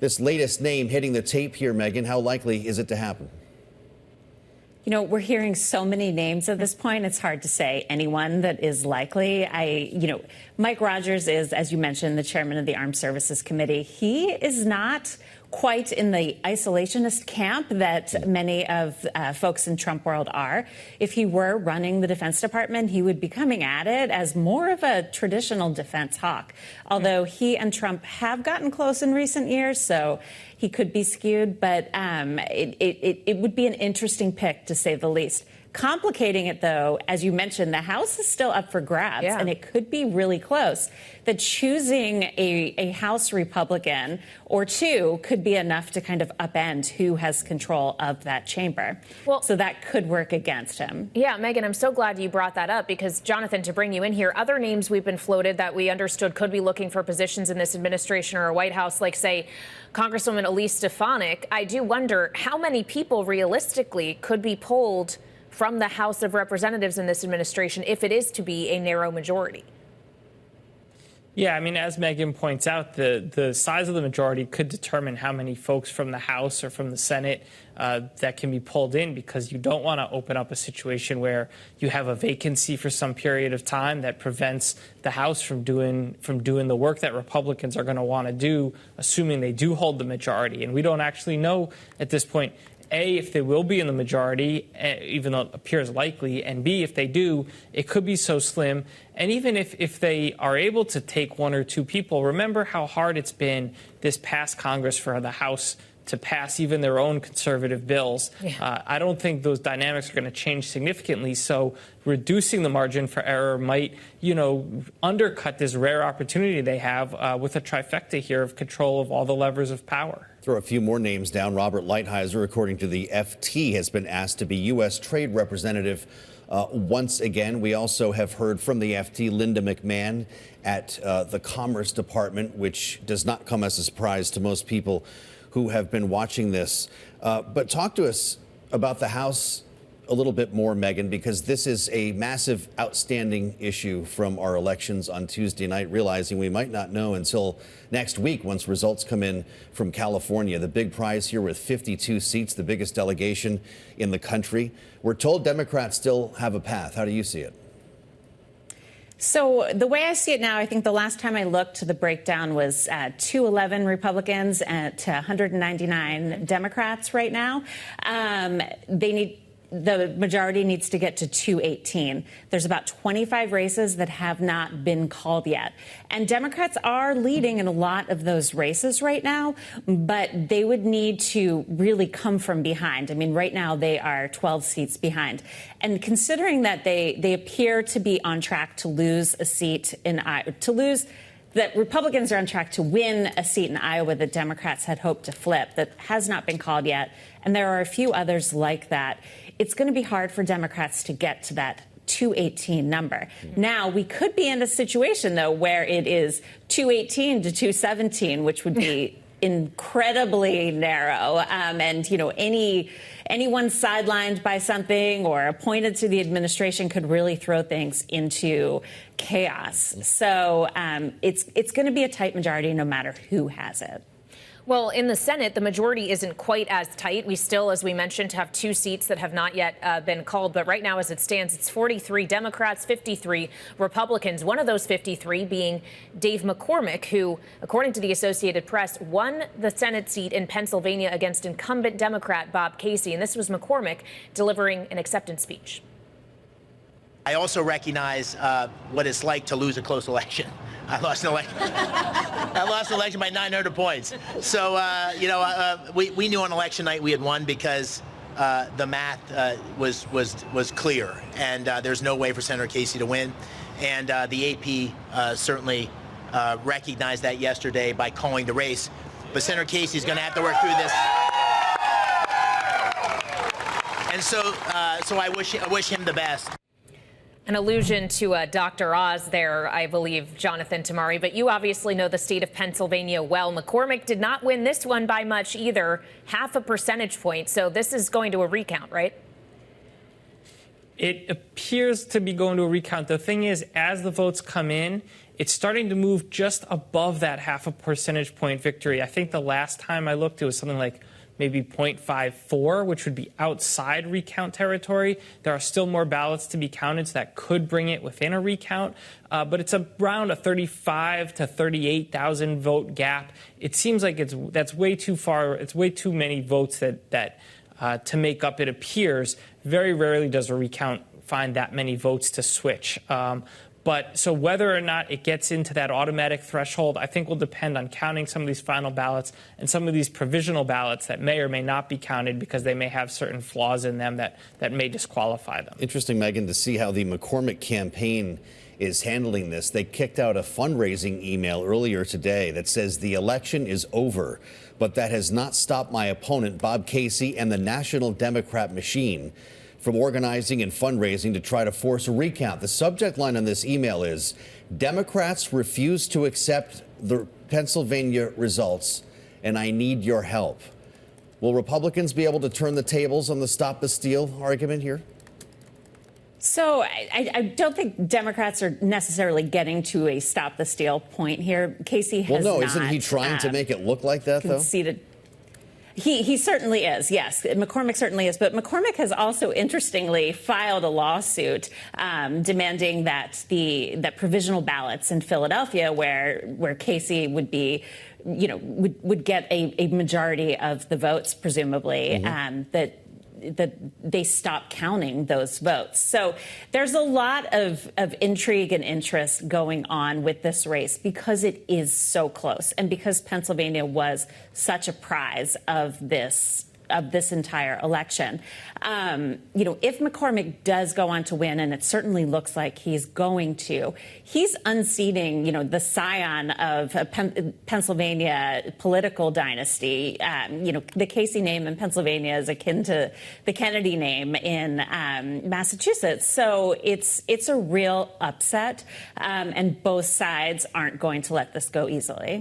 this latest name hitting the tape here, Megan. How likely is it to happen? You know, we're hearing so many names at this point. It's hard to say anyone that is likely. Mike Rogers is, as you mentioned, the chairman of the Armed Services Committee. He is not quite in the isolationist camp that many of folks in Trump world are. If he were running the Defense Department, he would be coming at it as more of a traditional defense hawk. Although he and Trump have gotten close in recent years, so he could be skewed. But it would be an interesting pick, to say the least. Complicating it, though, as you mentioned, the House is still up for grabs, and it could be really close. That choosing a House Republican or two could be enough to kind of upend who has control of that chamber. Well, so that could work against him. Yeah, Megan, I'm so glad you brought that up because, Jonathan, to bring you in here, other names we've been floated that we understood could be looking for positions in this administration or a White House, like, say, Congresswoman Elise Stefanik. I do wonder how many people realistically could be pulled from the House of Representatives in this administration if it is to be a narrow majority. Yeah, I mean, as Megan points out, the size of the majority could determine how many folks from the House or from the Senate that can be pulled in, because you don't want to open up a situation where you have a vacancy for some period of time that prevents the House from doing the work that Republicans are going to want to do, assuming they do hold the majority. And we don't actually know at this point, A, if they will be in the majority, even though it appears likely, and B, if they do, it could be so slim. And even if they are able to take one or two people, remember how hard it's been this past Congress for the House to pass even their own conservative bills. Yeah. I don't think those dynamics are going to change significantly. So reducing the margin for error might, undercut this rare opportunity they have with a trifecta here of control of all the levers of power. Throw a few more names down. Robert Lighthizer, according to the FT, has been asked to be U.S. Trade Representative once again. We also have heard from the FT Linda McMahon at the Commerce Department, which does not come as a surprise to most people who have been watching this. But talk to us about the House a little bit more, Megan, because this is a massive, outstanding issue from our elections on Tuesday night, realizing we might not know until next week once results come in from California. The big prize here with 52 seats, the biggest delegation in the country. We're told Democrats still have a path. How do you see it? So the way I see it now, I think the last time I looked, the breakdown was 211 Republicans to 199 Democrats right now. The majority needs to get to 218. There's about 25 races that have not been called yet. And Democrats are leading in a lot of those races right now, but they would need to really come from behind. I mean, right now they are 12 seats behind. And considering that they appear to be on track to lose a seat that Republicans are on track to win a seat in Iowa that Democrats had hoped to flip, that has not been called yet. And there are a few others like that. It's going to be hard for Democrats to get to that 218 number. Now, we could be in a situation, though, where it is 218 to 217, which would be incredibly narrow. Anyone sidelined by something or appointed to the administration could really throw things into chaos. So it's going to be a tight majority no matter who has it. Well, in the Senate, the majority isn't quite as tight. We still, as we mentioned, have two seats that have not yet been called. But right now, as it stands, it's 43 Democrats, 53 Republicans. One of those 53 being Dave McCormick, who, according to the Associated Press, won the Senate seat in Pennsylvania against incumbent Democrat Bob Casey. And this was McCormick delivering an acceptance speech. I also recognize what it's like to lose a close election. I lost an election. I lost an election by 900 points. So, we knew on election night we had won because the math was clear, and there's no way for Senator Casey to win. And the AP certainly recognized that yesterday by calling the race. But Senator Casey's going to have to work through this. And so I wish him the best. An allusion to Dr. Oz there, I believe, Jonathan Tamari. But you obviously know the state of Pennsylvania well. McCormick did not win this one by much either, half a percentage point. So this is going to a recount, right? It appears to be going to a recount. The thing is, as the votes come in, it's starting to move just above that 0.5 percentage point victory. I think the last time I looked, it was something like maybe 0.54, which would be outside recount territory. There are still more ballots to be counted, so that could bring it within a recount. But it's around a 35 to 38,000 vote gap. It seems like that's way too far. It's way too many votes that to make up, it appears. Very rarely does a recount find that many votes to switch. But so whether or not it gets into that automatic threshold, I think will depend on counting some of these final ballots and some of these provisional ballots that may or may not be counted because they may have certain flaws in them that may disqualify them. Interesting, Megan, to see how the McCormick campaign is handling this. They kicked out a fundraising email earlier today that says the election is over, but that has not stopped my opponent, Bob Casey, and the National Democrat machine from organizing and fundraising to try to force a recount. The subject line on this email is, Democrats refuse to accept the Pennsylvania results, and I need your help. Will Republicans be able to turn the tables on the Stop the Steal argument here? So I don't think Democrats are necessarily getting to a Stop the Steal point here. Casey has Well, no, not, isn't he trying to make it look like that, though? Conceded. He certainly is, yes. McCormick certainly is. But McCormick has also, interestingly, filed a lawsuit demanding that that provisional ballots in Philadelphia, where Casey would be, would get a majority of the votes, presumably, that they stop counting those votes. So there's a lot of intrigue and interest going on with this race because it is so close and because Pennsylvania was such a prize of this entire election. If McCormick does go on to win, and it certainly looks like he's going to, he's unseating, the scion of a Pennsylvania political dynasty. The Casey name in Pennsylvania is akin to the Kennedy name in Massachusetts. So it's a real upset, and both sides aren't going to let this go easily.